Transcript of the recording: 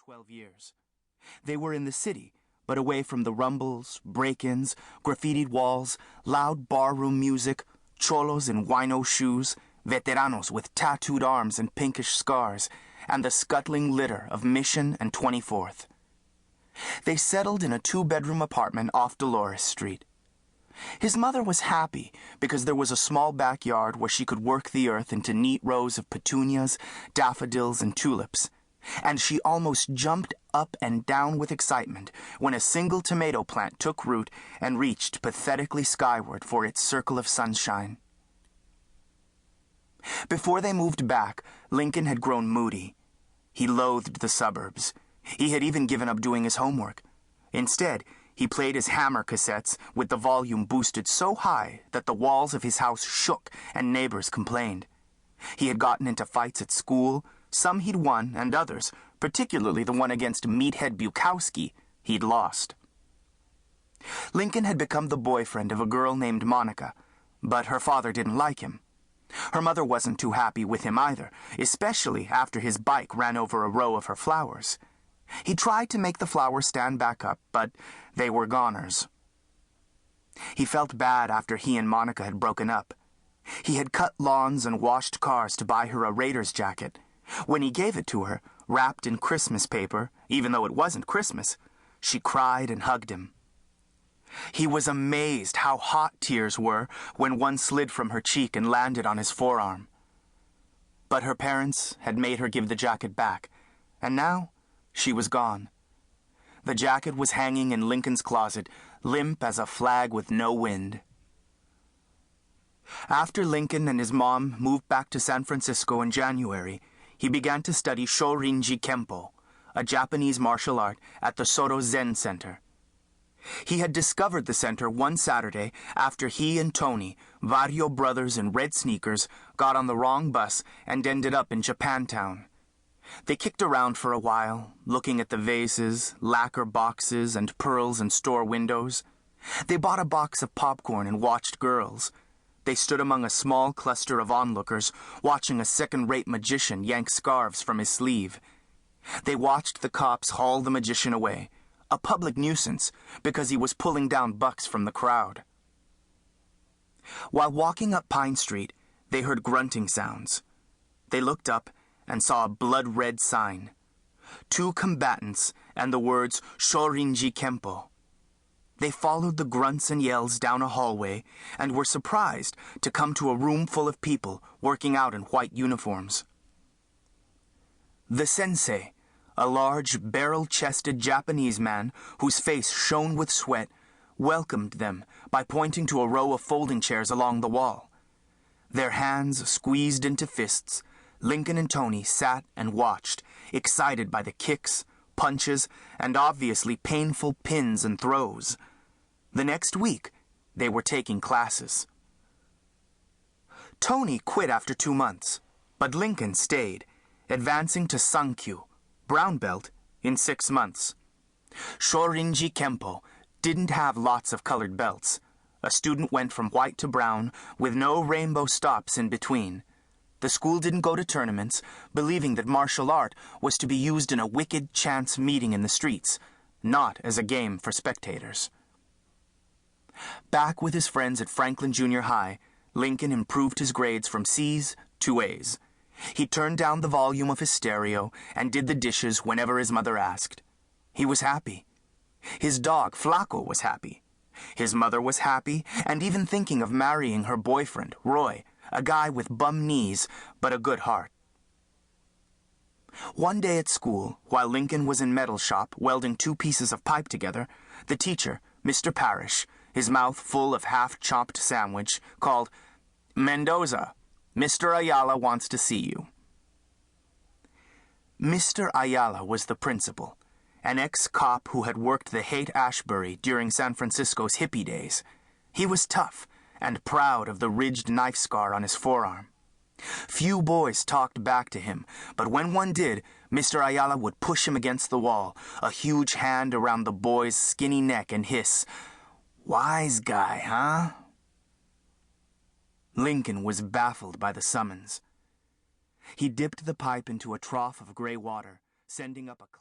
12 years. They were in the city, but away from the rumbles, break-ins, graffitied walls, loud barroom music, cholos in wino shoes, veteranos with tattooed arms and pinkish scars, and the scuttling litter of Mission and 24th. They settled in a 2-bedroom apartment off Dolores Street. His mother was happy because there was a small backyard where she could work the earth into neat rows of petunias, daffodils, and tulips, and she almost jumped up and down with excitement when a single tomato plant took root and reached pathetically skyward for its circle of sunshine. Before they moved back, Lincoln had grown moody. He loathed the suburbs. He had even given up doing his homework. Instead, he played his Hammer cassettes with the volume boosted so high that the walls of his house shook and neighbors complained. He had gotten into fights at school. Some he'd won, and others, particularly the one against Meathead Bukowski, he'd lost. Lincoln had become the boyfriend of a girl named Monica, but her father didn't like him. Her mother wasn't too happy with him either, especially after his bike ran over a row of her flowers. He tried to make the flowers stand back up, but they were goners. He felt bad after he and Monica had broken up. He had cut lawns and washed cars to buy her a Raiders jacket. When he gave it to her, wrapped in Christmas paper, even though it wasn't Christmas, she cried and hugged him. He was amazed how hot tears were when one slid from her cheek and landed on his forearm. But her parents had made her give the jacket back, and now she was gone. The jacket was hanging in Lincoln's closet, limp as a flag with no wind. After Lincoln and his mom moved back to San Francisco in January, he began to study Shorinji Kempo, a Japanese martial art, at the Soto Zen Center. He had discovered the center one Saturday after he and Tony, barrio brothers in red sneakers, got on the wrong bus and ended up in Japantown. They kicked around for a while, looking at the vases, lacquer boxes, and pearls in store windows. They bought a box of popcorn and watched girls. They stood among a small cluster of onlookers, watching a second-rate magician yank scarves from his sleeve. They watched the cops haul the magician away, a public nuisance because he was pulling down bucks from the crowd. While walking up Pine Street, they heard grunting sounds. They looked up and saw a blood-red sign. 2 combatants and the words Shorinji Kempo. They followed the grunts and yells down a hallway and were surprised to come to a room full of people working out in white uniforms. The sensei, a large, barrel-chested Japanese man whose face shone with sweat, welcomed them by pointing to a row of folding chairs along the wall. Their hands squeezed into fists, Lincoln and Tony sat and watched, excited by the kicks, punches, and obviously painful pins and throws. The next week, they were taking classes. Tony quit after 2 months, but Lincoln stayed, advancing to Sankyu, brown belt, in 6 months. Shorinji Kempo didn't have lots of colored belts. A student went from white to brown, with no rainbow stops in between. The school didn't go to tournaments, believing that martial art was to be used in a wicked chance meeting in the streets, not as a game for spectators. Back with his friends at Franklin Junior High, Lincoln improved his grades from C's to A's. He turned down the volume of his stereo and did the dishes whenever his mother asked. He was happy. His dog, Flaco, was happy. His mother was happy and even thinking of marrying her boyfriend, Roy, a guy with bum knees but a good heart. One day at school, while Lincoln was in metal shop welding 2 pieces of pipe together, the teacher, Mr. Parrish, his mouth full of half-chopped sandwich, called, "Mendoza, Mr. Ayala wants to see you." Mr. Ayala was the principal, an ex-cop who had worked the Haight-Ashbury during San Francisco's hippie days. He was tough and proud of the ridged knife scar on his forearm. Few boys talked back to him, but when one did, Mr. Ayala would push him against the wall, a huge hand around the boy's skinny neck, and hiss, "Wise guy, huh?" Lincoln was baffled by the summons. He dipped the pipe into a trough of gray water, sending up a cloud.